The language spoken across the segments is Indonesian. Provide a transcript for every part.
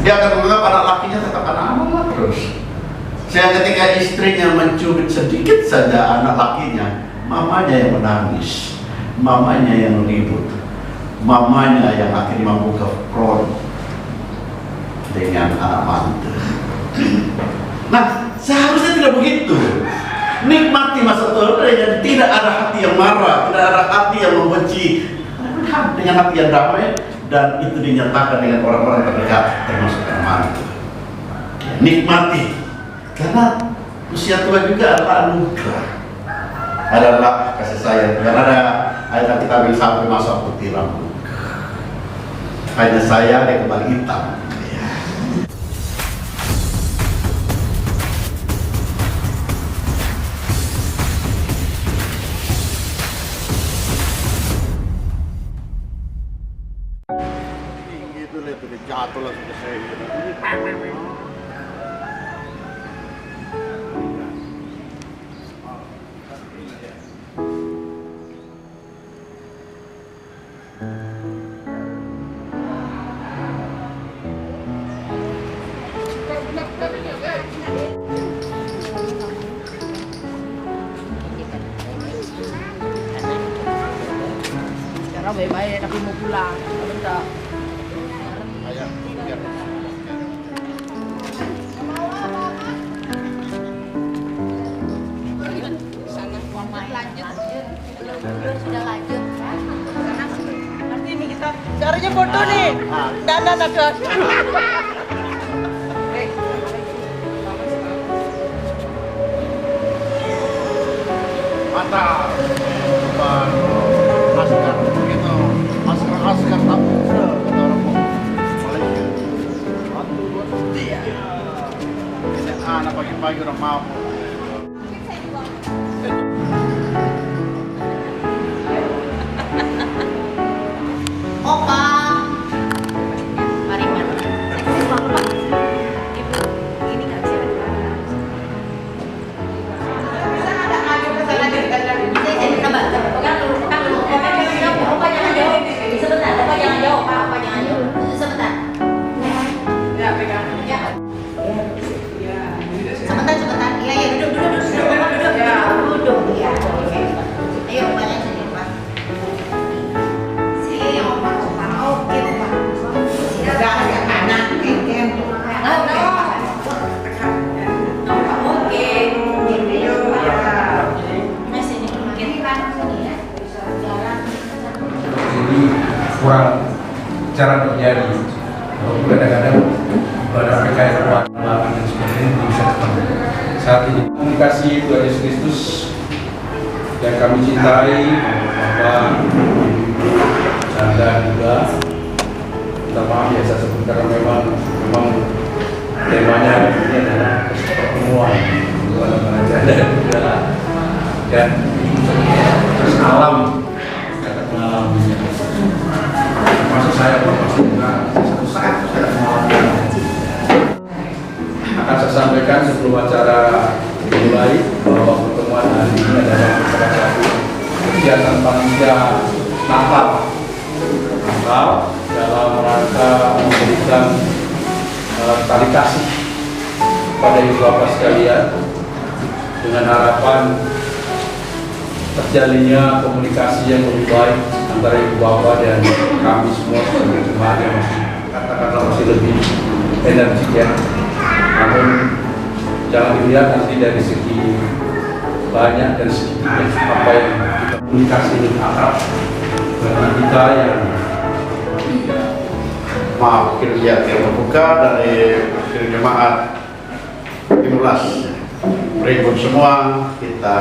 Dia akan menganggap anak lakinya tetap anak mama terus. Sehingga ketika istrinya mencubit sedikit saja anak lakinya, mamanya yang menangis, mamanya yang ribut, mamanya yang akhirnya membuka front dengan anak mantu. Nah, seharusnya tidak begitu. Nikmati masa tua dan tidak ada hati yang marah, tidak ada hati yang membenci, dengan hati yang damai, dan itu dinyatakan dengan orang-orang terdekat termasuk anak mantu. Nikmati, karena usia tua juga adalah anugerah, adalah kasih sayang. Dan ada ayat kita ambil sampai masa putih rambut, hanya saya dia kembali hitam. Jatuh langsung ke saya gitu. Sekarang baik-baik tapi mau pulang, bentar. Sudah lanjut. Nanti ini kita caranya foto nih. Dana ada. Mantap. Askar begitu. Askar tak muda kata orang Malaysia. Satu dua tiga. Ini anak pagi-pagi udah mabuk. Opa. Mari. Seksi banget, Pak. Ibu, ini nggak bisa ada. Saya sabar. Pegang dulu. Opa jangan jauh. Sebentar, Opa jangan jauh, Pak. Opa jangan jauh. Sebentar. Ya, pegang. Ya. Sebentar. Iya, duduk. Ya. Duduk. Ya. Ayo, Opanya sini, Pak. Sini, Opa. Oke, Opa. Udah agak kanan, kengkeng. Oke. Jadi kurang cara terjadi. Kadang-kadang pada PKR dan sebagainya bisa ketemu. Saat ini komunikasi Tuhan Yesus Kristus yang kami cintai, Bapak, Anda juga. Minta maaf ya saya sebut karena memang temanya ini adalah pertemuan bukan mengajar dan juga dan terus alam kata pengalamannya. Termasuk saya pasti juga satu saat saya mengalami. Akan saya sampaikan sebelum acara dimulai bahwa pertemuan hari ini adalah salah satu kegiatan panitia Natal dalam rangka memberikan tali kasih pada ibu bapak sekalian dengan harapan terjalinnya komunikasi yang lebih baik antara ibu bapak dan kami semua sebagai jemaat yang katakanlah masih lebih energik ya. Namun jangan dilihat nanti dari segi banyak dan sedikitnya apa yang kita komunikasi lebih akrab bagi kita yang Maaf, kinerja yang terbuka dari jemaat 15 ribut semua kita.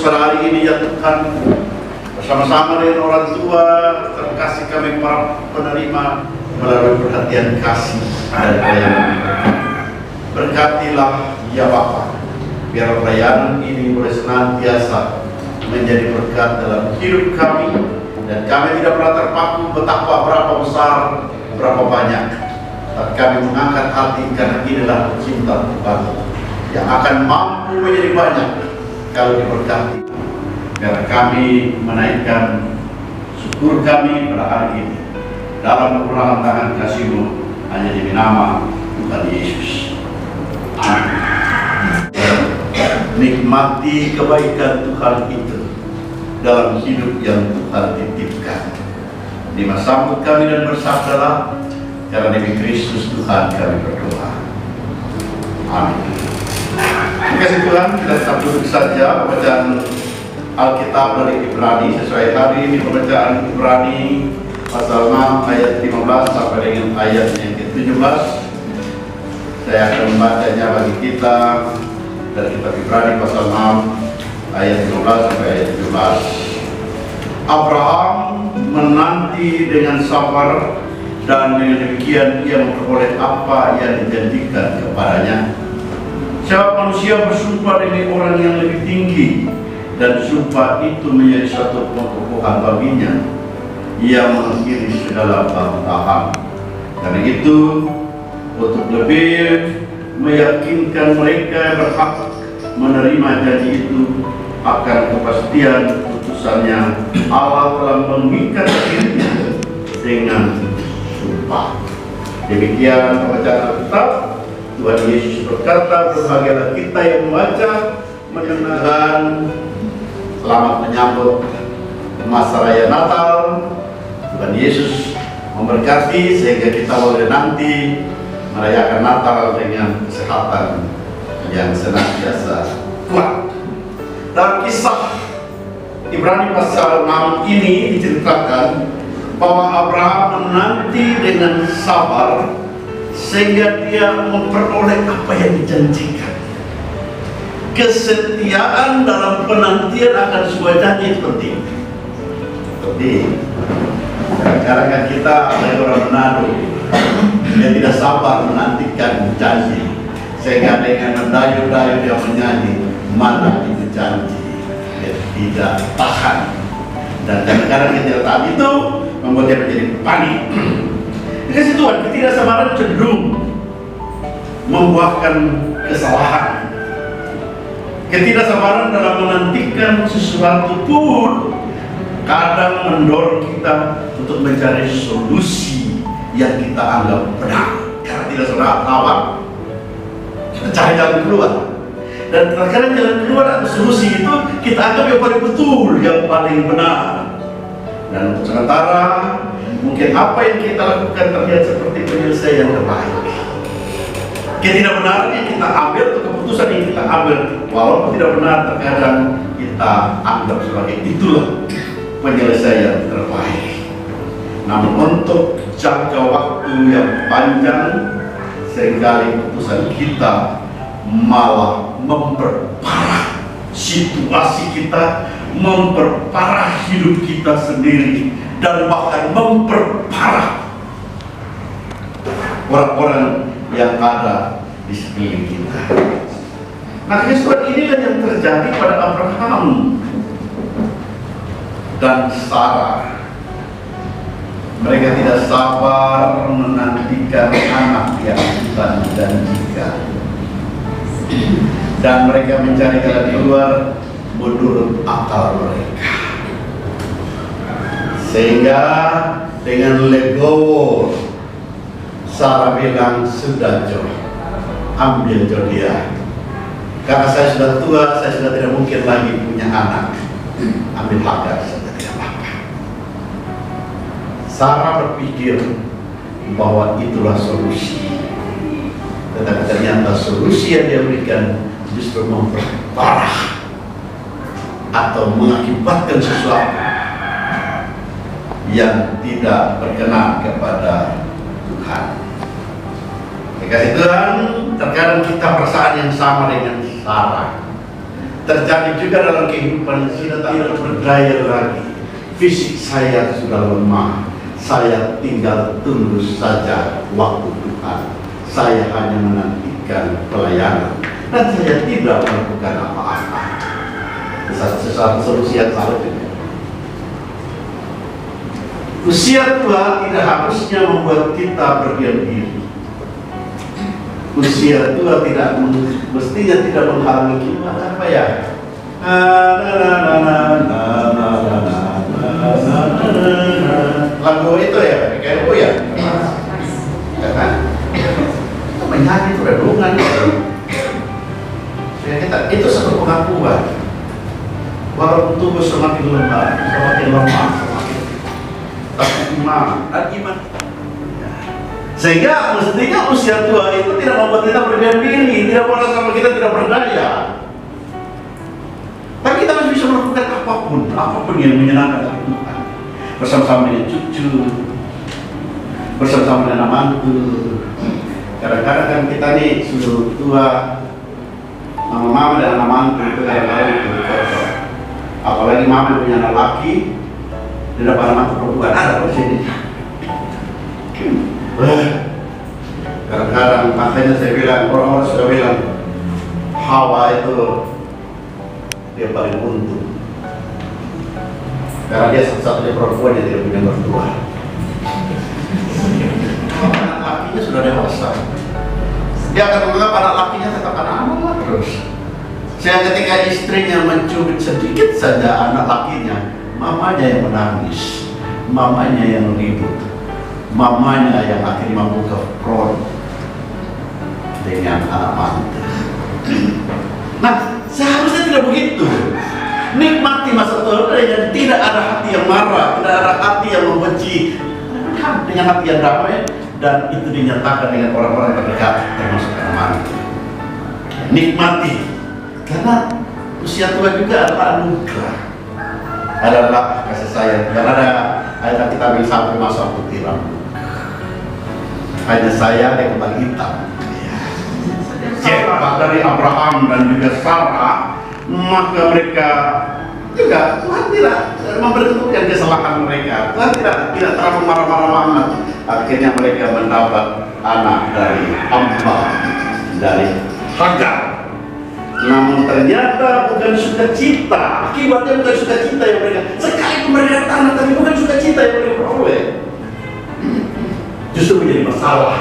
khusus pada hari ini ya Tuhan, bersama-sama dengan orang tua terkasih kami para penerima melalui perhatian kasih dan pelayanan. Berkatilah ya Bapa, biar pelayanan ini boleh senantiasa menjadi berkat dalam hidup kami, dan kami tidak pernah terpaku betapa berapa besar, berapa banyak, tapi kami mengangkat hati karena inilah cinta Tuhan yang akan mampu menjadi banyak kalau diberkati. Biar kami menaikkan syukur kami pada hari ini dalam perpuluhan tangan kasih-Mu hanya demi nama Tuhan Yesus. Amin. Nikmati kebaikan Tuhan itu dalam hidup yang Tuhan titipkan. Sambut kami dan bersabdalah, karena demi Kristus Tuhan kami berdoa. Amin. Terima kasih Tuhan, kita tetap duduk saja. Pembacaan Alkitab dari Ibrani sesuai hari ini, pembacaan Ibrani pasal 6 ayat 15 sampai dengan ayat yang ke-17. Saya akan membacanya bagi kita dari kitab Ibrani pasal 6 ayat 15 sampai ayat 17. Abraham menanti dengan sabar, dan dengan demikian ia memperoleh apa yang dijanjikan kepadanya. Sebab manusia bersumpah demi orang yang lebih tinggi, dan sumpah itu menjadi suatu pengokohan baginya. Ia mengakhiri segala bantahan. Karena itu, untuk lebih meyakinkan mereka yang berhak menerima janji itu akan kepastian putusannya, Allah telah mengikat dirinya dengan sumpah. Demikian pembacaan Alkitab. Tuhan Yesus berkata, berbahagialah kita yang membaca, mendengarkan. Selamat menyambut masa raya Natal. Tuhan Yesus memberkati sehingga kita boleh nanti merayakan Natal dengan kesehatan yang senantiasa kuat. Dalam kisah Ibrani pasal 6 ini diceritakan bahwa Abraham menanti dengan sabar sehingga dia memperoleh apa yang dijanjikan. Kesetiaan dalam penantian akan sebuah janji itu penting. Kadang-kadang kan kita ada orang Manado yang tidak sabar menantikan janji, sehingga dengan mendayu-dayu dia menyanyi, mana itu janji, dia tidak tahan. Dan kadang-kadang ketidaktahan itu membuat dia menjadi panik. Dikasih Tuhan, ketidaksabaran cenderung membuahkan kesalahan. Ketidaksabaran dalam menantikan sesuatu pun kadang mendorong kita untuk mencari solusi yang kita anggap benar. Karena tidak sabar, kita cari jalan keluar. Dan terkadang jalan keluar atau solusi itu kita anggap yang paling betul, yang paling benar. Dan untuk sementara, mungkin apa yang kita lakukan terlihat seperti penyelesaian yang terbaik. Ketidakbenarnya kita ambil, atau keputusan yang kita ambil, walaupun tidak benar, terkadang kita anggap sebagai itulah penyelesaian terbaik. Namun untuk jangka waktu yang panjang, seringkali keputusan kita malah memperparah situasi kita, memperparah hidup kita sendiri, dan bahkan memperparah orang-orang yang ada di sekeliling kita. Nah, kehidupan inilah yang terjadi pada Abraham dan Sarah. Mereka tidak sabar menantikan anak yang Tuhan janjikan, dan mereka mencari jalan keluar menurut akal mereka. Sehingga dengan legowo Sarah bilang, sudah Jo, ambil Jo dia. Karena saya sudah tua, saya sudah tidak mungkin lagi punya anak. Ambil Hagar saja, tidak apa-apa. Sarah berpikir bahwa itulah solusi. Tetapi ternyata solusi yang dia berikan justru memperparah atau mengakibatkan sesuatu yang tidak berkenan kepada Tuhan. Kasih Tuhan, terkadang kita perasaan yang sama dengan Sarah. terjadi juga dalam kehidupan kita, tidak berdaya lagi. Fisik saya sudah lemah, saya tinggal tunggu saja waktu Tuhan. Saya hanya menantikan pelayanan dan saya tidak melakukan apa-apa. Satu solusi yang salah juga. Usia tua tidak harusnya membuat kita berdiam diri. Usia tua mestinya tidak menghalangi kita. Apa ya? Lagu itu ya, kayak itu ya. Ya kan? Itu menyanyi itu redungan. Itu satu pengakuan. Walaupun tubuh semakin lemah, tapi iman dan iman. Sehingga mestinya usia tua itu tidak membuat kita berdiam diri, tidak merasa sama kita tidak berdaya. Tapi kita masih bisa melakukan apapun yang menyenangkan Tuhan. Bersama-sama dengan cucu, bersama-sama dengan mantu. Kadang-kadang kan kita nih sudah tua, mama dan anak mantu itu kadang-kadang itu kotor. Apalagi mama punya anak laki, di depan mantu perempuan ada di sini. Kadang-kadang makanya saya bilang, orang-orang sudah bilang Hawa itu dia paling untung karena dia satu-satunya perempuan yang tidak punya mertua. Anak lakinya sudah dewasa, dia akan menganggap anak lakinya tetap anak-anak terus. Sehingga ketika istrinya mencubit sedikit saja anak lakinya, mamanya yang menangis, mamanya yang ribut, mamanya yang akhirnya membuka front dengan anak mantu. Nah, seharusnya tidak begitu. Nikmati masa tua dan tidak ada hati yang marah, tidak ada hati yang membenci, dengan hati yang damai, dan itu dinyatakan dengan orang-orang terdekat termasuk anak mantu. Nikmati, karena usia tua juga adalah anugerah, adalah kasih sayang. Dan ada ayat kita bilang sampai masa putih rambut, hanya saya yang kembali hitam. Siapa dari Abraham dan juga Sarah, maka mereka juga Tuhan tidak memberitahukan kesalahan mereka. Tuhan tidak terlalu marah-marah banget. Akhirnya mereka mendapat anak dari hamba, dari Hagar. Namun ternyata bukan sukacita. Akibatnya bukan sukacita yang mereka. Sekalipun mereka tanah, tapi bukan sukacita yang mereka peroleh. Justru menjadi masalah.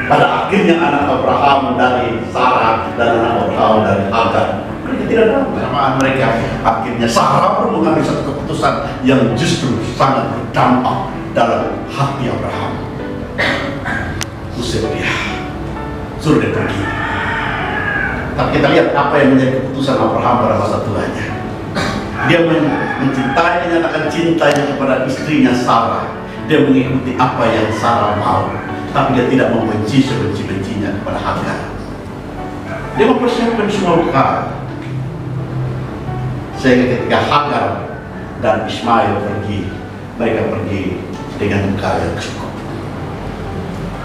Pada akhirnya anak Abraham dari Sarah dan anak Abraham dari Hagar, mereka tidak tahu kesamaan mereka. Akhirnya Sarah pun mengambil satu keputusan yang justru sangat berdampak dalam hati Abraham. Usir dia, suruh dia pergi. Tapi kita lihat apa yang menjadi keputusan Abraham pada masa tuanya. Dia mencintai, menyatakan cintanya kepada istrinya Sarah. Dia mengikuti apa yang Sarah mau. Tapi dia tidak membenci sebenci-bencinya kepada Hagar. Dia mempersiapkan semua bekal. Sehingga ketika Hagar dan Ismail pergi, mereka pergi dengan bekal yang cukup.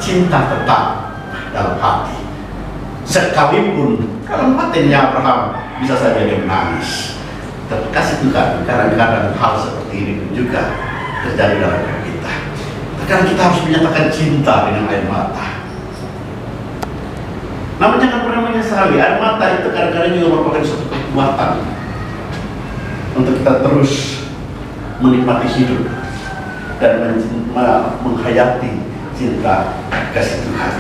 Cinta tetap dalam hati. Sekalipun dalam hatinya Abraham bisa saja dia menangis. Tapi kasih Tuhan, kadang-kadang hal seperti ini pun juga terjadi dalam hidup kita. Karena kita harus menyatakan cinta dengan air mata. Namun jangan pernah menyesali, air mata itu kadang-kadang juga merupakan suatu kekuatan untuk kita terus menikmati hidup dan menghayati cinta kasih Tuhan.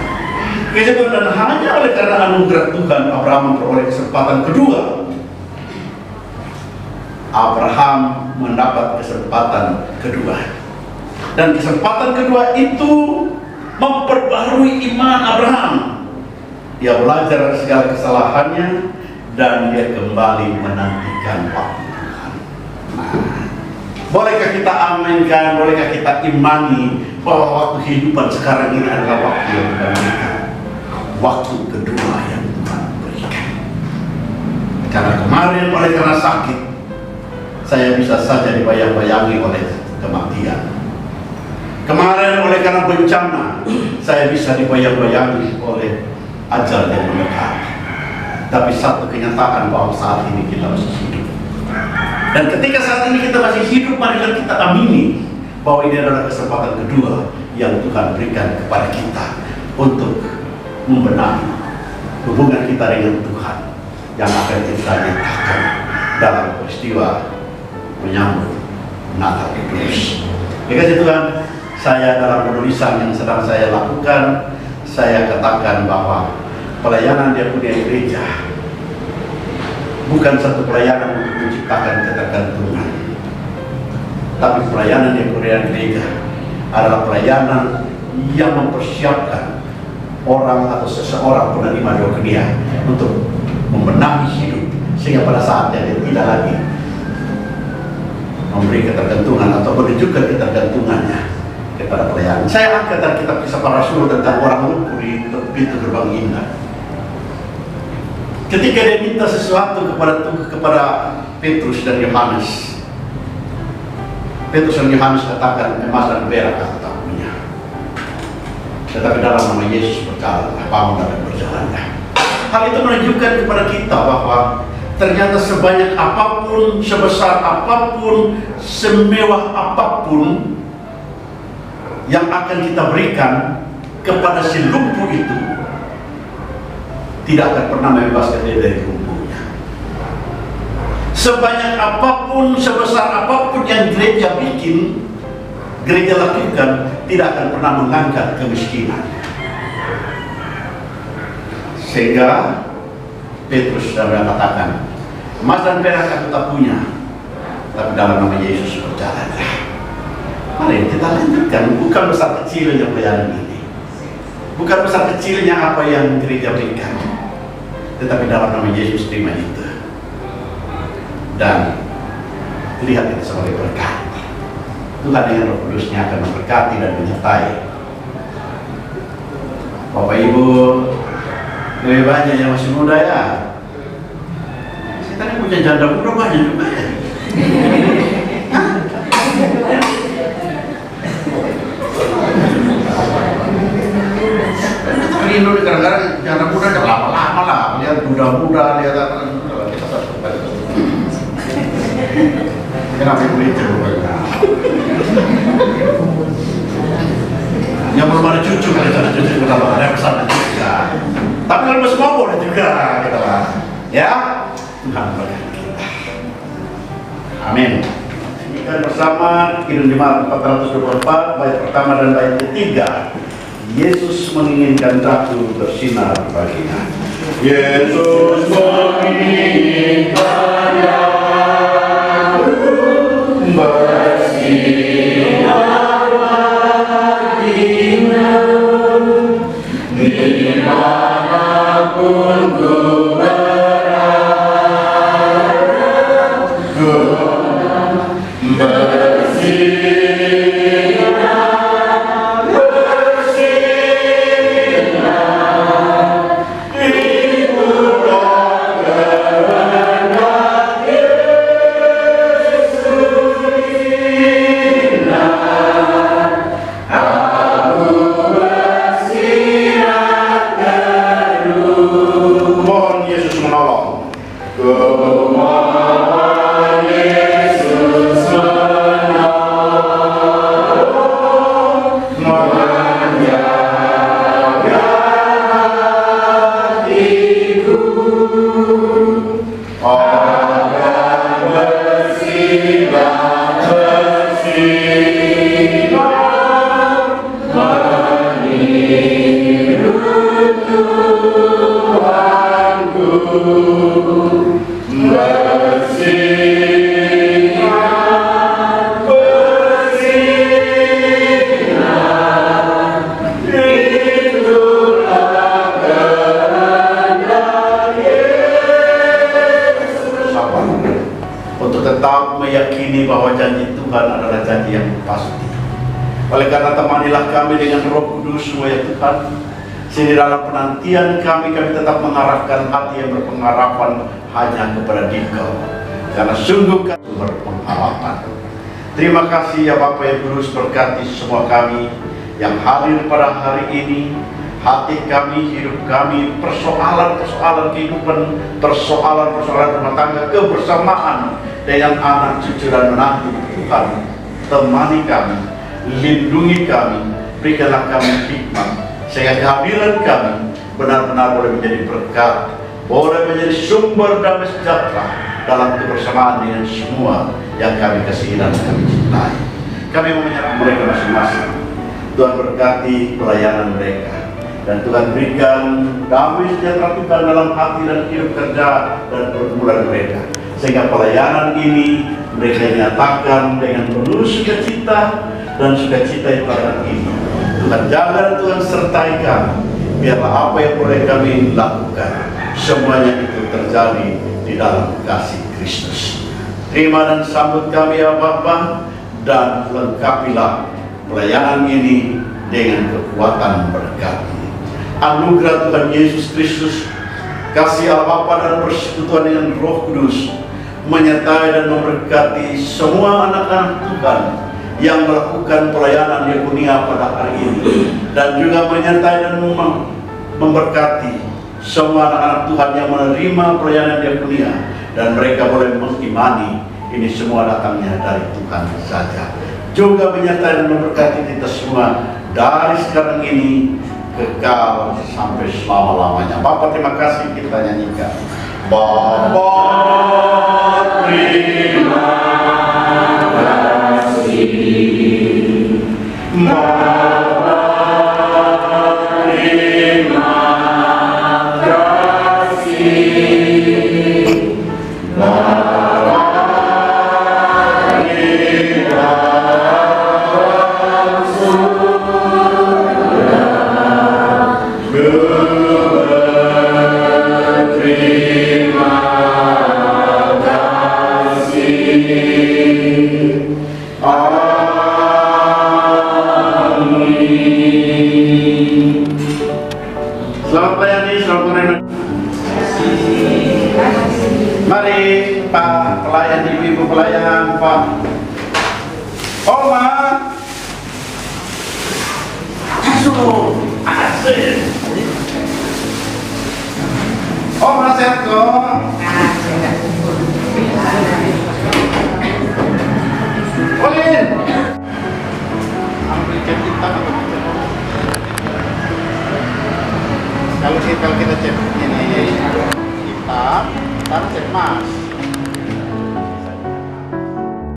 Kasih Tuhan, dan hanya oleh karena anugerah Tuhan Abraham memperoleh kesempatan kedua. Abraham mendapat kesempatan kedua. Dan kesempatan kedua itu memperbarui iman Abraham. Dia belajar segala kesalahannya dan dia kembali menantikan waktu Tuhan. Nah, bolehkah kita aminkan, bolehkah kita imani bahwa waktu kehidupan sekarang ini adalah waktu yang Tuhan berikan, waktu kedua yang Tuhan berikan. Karena kemarin oleh karena sakit, saya bisa saja dibayang-bayangi oleh kematian. Kemarin oleh karena bencana, saya bisa dibayang-bayangi oleh ajal yang mendekat. tapi satu kenyataan bahwa saat ini kita masih hidup. Dan ketika saat ini kita masih hidup, marilah kita amini bahwa ini adalah kesempatan kedua yang Tuhan berikan kepada kita untuk membenahi hubungan kita dengan Tuhan yang akan kita nyatakan dalam peristiwa menyambut Natal Kudus. Dikasih Tuhan, saya dalam penulisan yang sedang saya lakukan, saya katakan bahwa pelayanan di Akunia Gereja bukan satu pelayanan untuk menciptakan ketergantungan, tapi pelayanan di Akunia Gereja adalah pelayanan yang mempersiapkan orang atau seseorang penerima doa untuk membenahi hidup sehingga pada saatnya dia tidak lagi memberi ketergantungan atau menunjukkan ketergantungannya kepada pelayanan. Saya angkat dari kitab Kisah Para Rasul tentang orang lumpuh di pintu gerbang indah. Ketika dia minta sesuatu kepada Petrus dan Yohanes, Petrus dan Yohanes katakan, emas dan perak aku tak punya, tetapi dalam nama Yesus berjalanlah, bangun dan berjalanlah. Hal itu menunjukkan kepada kita bahwa ternyata sebanyak apapun, sebesar apapun, semewah apapun yang akan kita berikan kepada si lumpuh itu, tidak akan pernah membebaskan dia dari lumpuhnya. Sebanyak apapun, sebesar apapun yang gereja bikin, gereja lakukan, tidak akan pernah mengangkat kemiskinan. Sehingga Petrus sudah katakan, emas dan perak aku tak punya, tapi dalam nama Yesus berjalanlah. Mari kita lanjutkan, bukan besar kecilnya pelayanan ini, bukan besar kecilnya apa yang gereja berikan, tetapi dalam nama Yesus terima itu. Dan lihat itu sebagai berkat. Tuhan dengan Roh Kudusnya akan memberkati dan menyertai. Bapak Ibu, lebih banyak yang masih muda ya. Saya tadi punya janda muda banyak juga ya. Rindu kadang-kadang janda muda jangan lama-lama lah. Lihat muda-muda, lihat apa. Kenapa begitu? Yang belum ada cucu kan ada cucu kita ada pesan juga. Tapi kalau semua boleh juga kita lah. Ya, Tuhan berkati kita. Amin. Kita bersama Kidung Jemaat 424 bait pertama dan bait ketiga. Yesus menginginkan ratu bersinar baginya. Yesus menginginkan ratu bersinar baginya, dimanapun ku berada, untuk tetap meyakini bahwa janji Tuhan adalah janji yang pasti. Oleh karena temanilah kami dengan Roh Kudus ya Tuhan, sehingga dalam penantian kami tetap mengarahkan hati yang berpengharapan hanya kepada Dikau, karena sungguh kami berpengharapan. Terima kasih ya Bapak yang Kudus, berkati semua kami yang hadir pada hari ini, hati kami, hidup kami, persoalan-persoalan kehidupan, persoalan-persoalan rumah tangga, kebersamaan dengan anak cucu dan menantu. Tuhan, temani kami, lindungi kami, berikanlah kami hikmat, sehingga kehadiran kami benar-benar boleh menjadi berkat, boleh menjadi sumber damai sejahtera dalam kebersamaan dengan semua yang kami kasihi dan kami cintai. Kami mau menyerah mereka masing-masing. Tuhan berkati pelayanan mereka, dan Tuhan berikan damai sejahtera Tuhan dalam hati dan hidup kerja dan pergumulan mereka, sehingga pelayanan ini mereka nyatakan dengan penuh sukacita dan sukacita yang pelayanan ini. Tuhan jaga, Tuhan sertai kami, biarlah apa yang boleh kami lakukan semuanya itu terjadi di dalam kasih Kristus. Terima dan sambut kami ya Bapa, dan lengkapilah pelayanan ini dengan kekuatan berkat. Anugerah Tuhan Yesus Kristus, kasih Allah Bapa dan persekutuan dengan Roh Kudus menyertai dan memberkati semua anak-anak Tuhan yang melakukan pelayanan Diakonia pada hari ini, dan juga menyertai dan memberkati semua anak-anak Tuhan yang menerima pelayanan Diakonia, dan mereka boleh mengimani ini semua datangnya dari Tuhan saja. Juga menyertai dan memberkati kita semua dari sekarang ini kekal sampai selama-lamanya. Bapa, terima kasih, kita nyanyikan. Bapa, terima kasih. Bapa, terima kasih. Selamat melayani, selamat menerima. Mari Pak pelayan, ibu-ibu pelayan, Pak Oma. Asik. Oma sehat kok. Olin. Ambil cat hitam atau kalau kita cat ini hitam, taruh cat emas.